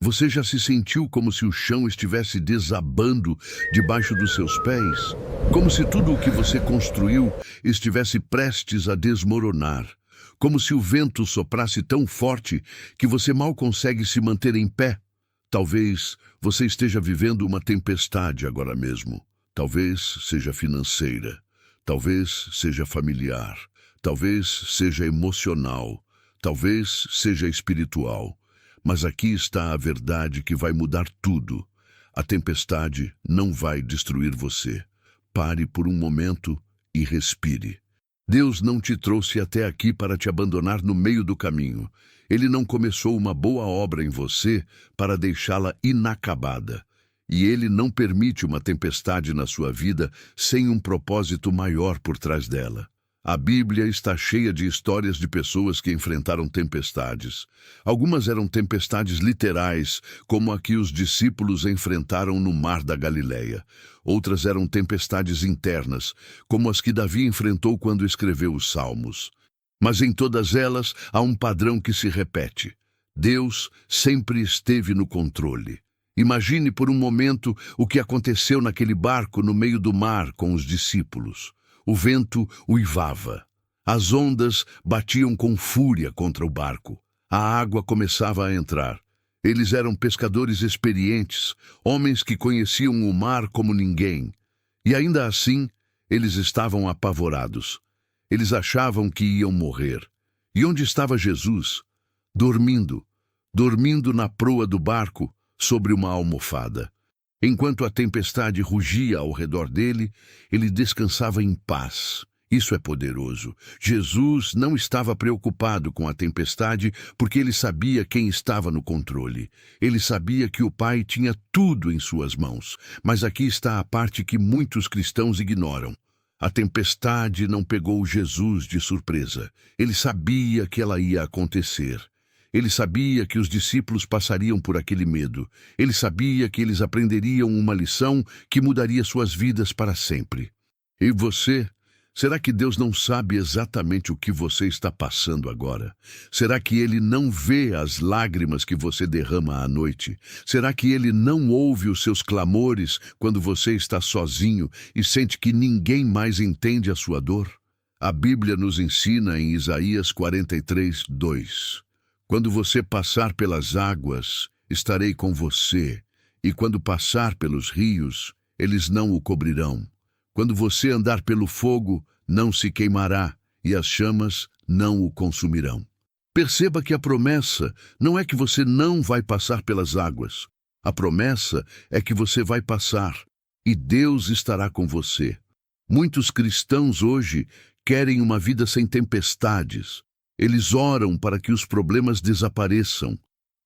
Você já se sentiu como se o chão estivesse desabando debaixo dos seus pés? Como se tudo o que você construiu estivesse prestes a desmoronar? Como se o vento soprasse tão forte que você mal consegue se manter em pé? Talvez você esteja vivendo uma tempestade agora mesmo. Talvez seja financeira. Talvez seja familiar. Talvez seja emocional. Talvez seja espiritual. Mas aqui está a verdade que vai mudar tudo. A tempestade não vai destruir você. Pare por um momento e respire. Deus não te trouxe até aqui para te abandonar no meio do caminho. Ele não começou uma boa obra em você para deixá-la inacabada. E Ele não permite uma tempestade na sua vida sem um propósito maior por trás dela. A Bíblia está cheia de histórias de pessoas que enfrentaram tempestades. Algumas eram tempestades literais, como a que os discípulos enfrentaram no Mar da Galileia. Outras eram tempestades internas, como as que Davi enfrentou quando escreveu os Salmos. Mas em todas elas há um padrão que se repete. Deus sempre esteve no controle. Imagine por um momento o que aconteceu naquele barco no meio do mar com os discípulos. O vento uivava. As ondas batiam com fúria contra o barco. A água começava a entrar. Eles eram pescadores experientes, homens que conheciam o mar como ninguém. E ainda assim, eles estavam apavorados. Eles achavam que iam morrer. E onde estava Jesus? Dormindo. Dormindo na proa do barco, sobre uma almofada. Enquanto a tempestade rugia ao redor dele, ele descansava em paz. Isso é poderoso. Jesus não estava preocupado com a tempestade porque ele sabia quem estava no controle. Ele sabia que o Pai tinha tudo em suas mãos. Mas aqui está a parte que muitos cristãos ignoram. A tempestade não pegou Jesus de surpresa. Ele sabia que ela ia acontecer. Ele sabia que os discípulos passariam por aquele medo. Ele sabia que eles aprenderiam uma lição que mudaria suas vidas para sempre. E você? Será que Deus não sabe exatamente o que você está passando agora? Será que Ele não vê as lágrimas que você derrama à noite? Será que Ele não ouve os seus clamores quando você está sozinho e sente que ninguém mais entende a sua dor? A Bíblia nos ensina em Isaías 43:2. Quando você passar pelas águas, estarei com você, e quando passar pelos rios, eles não o cobrirão. Quando você andar pelo fogo, não se queimará, e as chamas não o consumirão. Perceba que a promessa não é que você não vai passar pelas águas. A promessa é que você vai passar, e Deus estará com você. Muitos cristãos hoje querem uma vida sem tempestades. Eles oram para que os problemas desapareçam.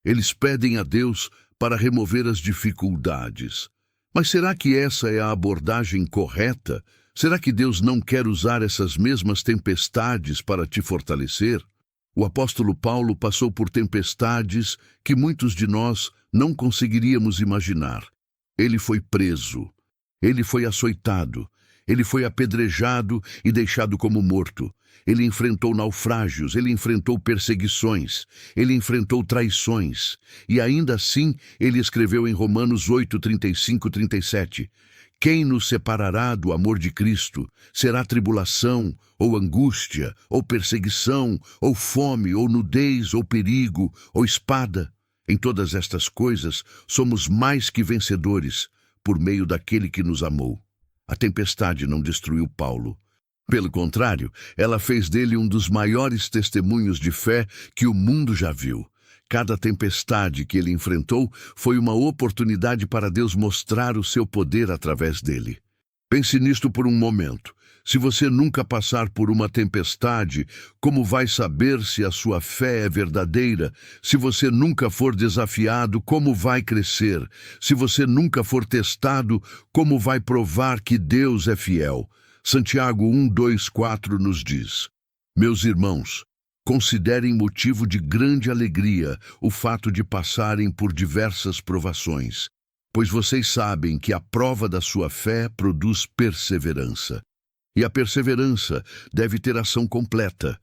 Eles pedem a Deus para remover as dificuldades. Mas será que essa é a abordagem correta? Será que Deus não quer usar essas mesmas tempestades para te fortalecer? O apóstolo Paulo passou por tempestades que muitos de nós não conseguiríamos imaginar. Ele foi preso. Ele foi açoitado. Ele foi apedrejado e deixado como morto. Ele enfrentou naufrágios, ele enfrentou perseguições, ele enfrentou traições. E ainda assim, ele escreveu em Romanos 8:35-37, quem nos separará do amor de Cristo? Será tribulação, ou angústia, ou perseguição, ou fome, ou nudez, ou perigo, ou espada? Em todas estas coisas, somos mais que vencedores, por meio daquele que nos amou. A tempestade não destruiu Paulo. Pelo contrário, ela fez dele um dos maiores testemunhos de fé que o mundo já viu. Cada tempestade que ele enfrentou foi uma oportunidade para Deus mostrar o seu poder através dele. Pense nisto por um momento. Se você nunca passar por uma tempestade, como vai saber se a sua fé é verdadeira? Se você nunca for desafiado, como vai crescer? Se você nunca for testado, como vai provar que Deus é fiel? Santiago 1:2-4 nos diz: meus irmãos, considerem motivo de grande alegria o fato de passarem por diversas provações, pois vocês sabem que a prova da sua fé produz perseverança. E a perseverança deve ter ação completa.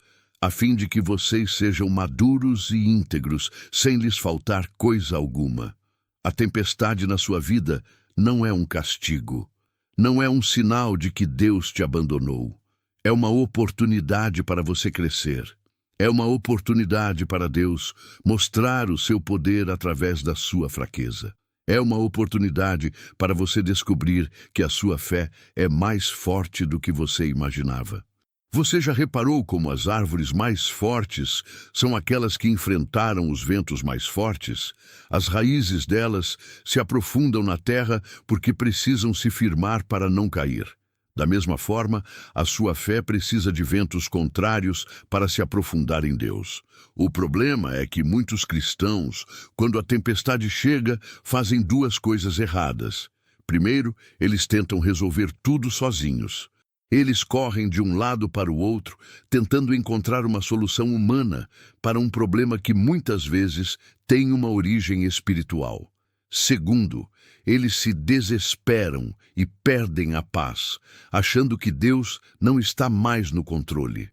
a fim de que vocês sejam maduros e íntegros, sem lhes faltar coisa alguma. A tempestade na sua vida não é um castigo, não é um sinal de que Deus te abandonou. É uma oportunidade para você crescer. É uma oportunidade para Deus mostrar o seu poder através da sua fraqueza. É uma oportunidade para você descobrir que a sua fé é mais forte do que você imaginava. Você já reparou como as árvores mais fortes são aquelas que enfrentaram os ventos mais fortes? As raízes delas se aprofundam na terra porque precisam se firmar para não cair. Da mesma forma, a sua fé precisa de ventos contrários para se aprofundar em Deus. O problema é que muitos cristãos, quando a tempestade chega, fazem duas coisas erradas. Primeiro, eles tentam resolver tudo sozinhos. Eles correm de um lado para o outro, tentando encontrar uma solução humana para um problema que muitas vezes tem uma origem espiritual. Segundo, eles se desesperam e perdem a paz, achando que Deus não está mais no controle.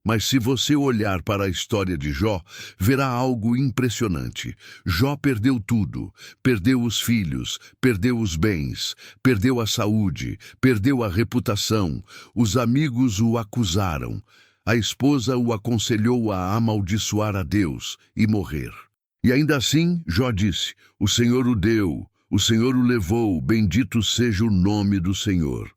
Mas se você olhar para a história de Jó, verá algo impressionante. Jó perdeu tudo. Perdeu os filhos, perdeu os bens, perdeu a saúde, perdeu a reputação. Os amigos o acusaram. A esposa o aconselhou a amaldiçoar a Deus e morrer. E ainda assim, Jó disse: "O Senhor o deu, o Senhor o levou, bendito seja o nome do Senhor."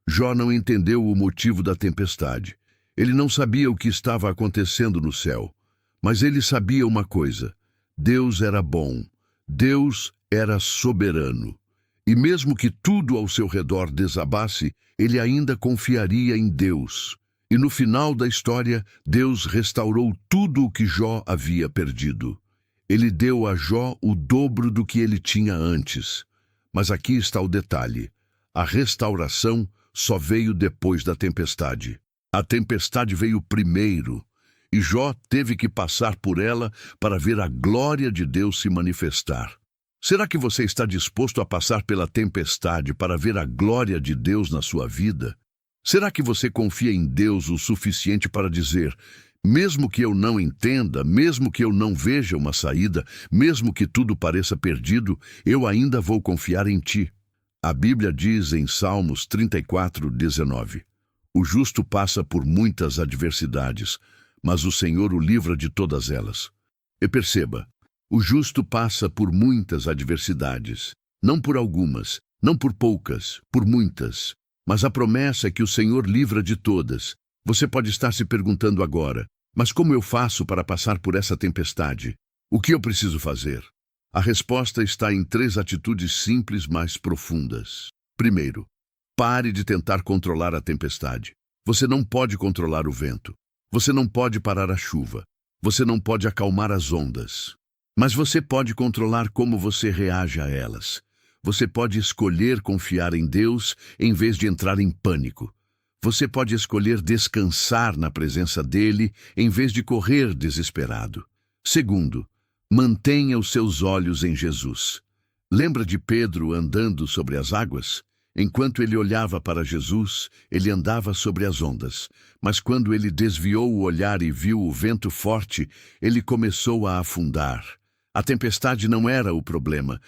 Jó não entendeu o motivo da tempestade. Ele não sabia o que estava acontecendo no céu, mas ele sabia uma coisa: Deus era bom, Deus era soberano. E mesmo que tudo ao seu redor desabasse, ele ainda confiaria em Deus. E no final da história, Deus restaurou tudo o que Jó havia perdido. Ele deu a Jó o dobro do que ele tinha antes. Mas aqui está o detalhe: a restauração só veio depois da tempestade. A tempestade veio primeiro, e Jó teve que passar por ela para ver a glória de Deus se manifestar. Será que você está disposto a passar pela tempestade para ver a glória de Deus na sua vida? Será que você confia em Deus o suficiente para dizer: mesmo que eu não entenda, mesmo que eu não veja uma saída, mesmo que tudo pareça perdido, eu ainda vou confiar em Ti? A Bíblia diz em Salmos 34:19: "O justo passa por muitas adversidades, mas o Senhor o livra de todas elas." E perceba, o justo passa por muitas adversidades, não por algumas, não por poucas, por muitas. Mas a promessa é que o Senhor livra de todas. Você pode estar se perguntando agora: mas como eu faço para passar por essa tempestade? O que eu preciso fazer? A resposta está em 3 atitudes simples, mas profundas. Primeiro, pare de tentar controlar a tempestade. Você não pode controlar o vento. Você não pode parar a chuva. Você não pode acalmar as ondas. Mas você pode controlar como você reage a elas. Você pode escolher confiar em Deus em vez de entrar em pânico. Você pode escolher descansar na presença dele em vez de correr desesperado. Segundo, mantenha os seus olhos em Jesus. Lembra de Pedro andando sobre as águas? Enquanto ele olhava para Jesus, ele andava sobre as ondas. Mas quando ele desviou o olhar e viu o vento forte, ele começou a afundar. A tempestade não era o problema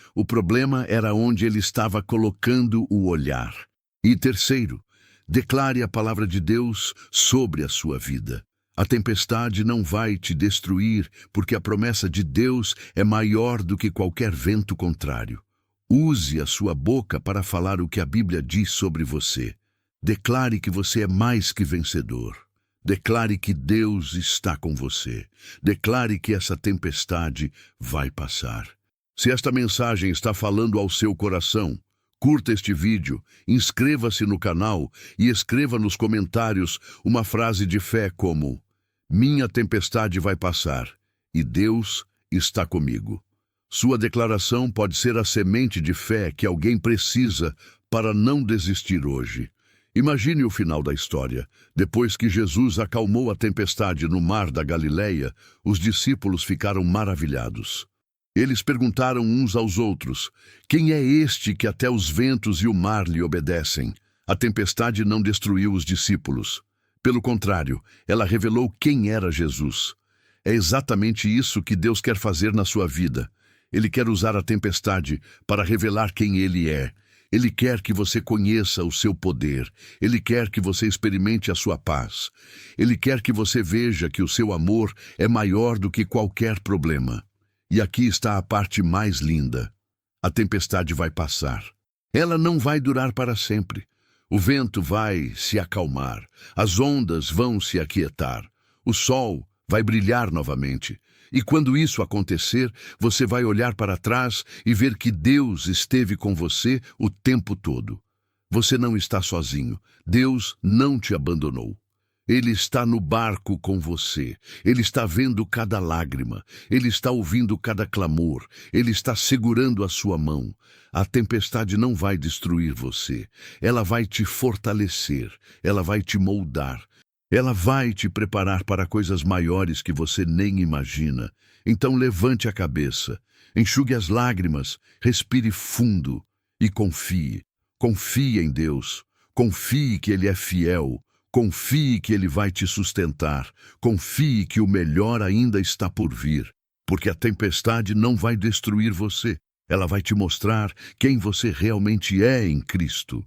era onde ele estava colocando o olhar. E terceiro, declare a palavra de Deus sobre a sua vida. A tempestade não vai te destruir, porque a promessa de Deus é maior do que qualquer vento contrário. Use a sua boca para falar o que a Bíblia diz sobre você. Declare que você é mais que vencedor. Declare que Deus está com você. Declare que essa tempestade vai passar. Se esta mensagem está falando ao seu coração, curta este vídeo, inscreva-se no canal e escreva nos comentários uma frase de fé como: "Minha tempestade vai passar e Deus está comigo." Sua declaração pode ser a semente de fé que alguém precisa para não desistir hoje. Imagine o final da história. Depois que Jesus acalmou a tempestade no mar da Galileia, os discípulos ficaram maravilhados. Eles perguntaram uns aos outros: "Quem é este que até os ventos e o mar lhe obedecem?" A tempestade não destruiu os discípulos. Pelo contrário, ela revelou quem era Jesus. É exatamente isso que Deus quer fazer na sua vida. Ele quer usar a tempestade para revelar quem Ele é. Ele quer que você conheça o seu poder. Ele quer que você experimente a sua paz. Ele quer que você veja que o seu amor é maior do que qualquer problema. E aqui está a parte mais linda. A tempestade vai passar. Ela não vai durar para sempre. O vento vai se acalmar. As ondas vão se aquietar. O sol vai brilhar novamente. E quando isso acontecer, você vai olhar para trás e ver que Deus esteve com você o tempo todo. Você não está sozinho. Deus não te abandonou. Ele está no barco com você. Ele está vendo cada lágrima. Ele está ouvindo cada clamor. Ele está segurando a sua mão. A tempestade não vai destruir você. Ela vai te fortalecer. Ela vai te moldar. Ela vai te preparar para coisas maiores que você nem imagina. Então levante a cabeça, enxugue as lágrimas, respire fundo e confie. Confie em Deus. Confie que Ele é fiel. Confie que Ele vai te sustentar. Confie que o melhor ainda está por vir. Porque a tempestade não vai destruir você. Ela vai te mostrar quem você realmente é em Cristo.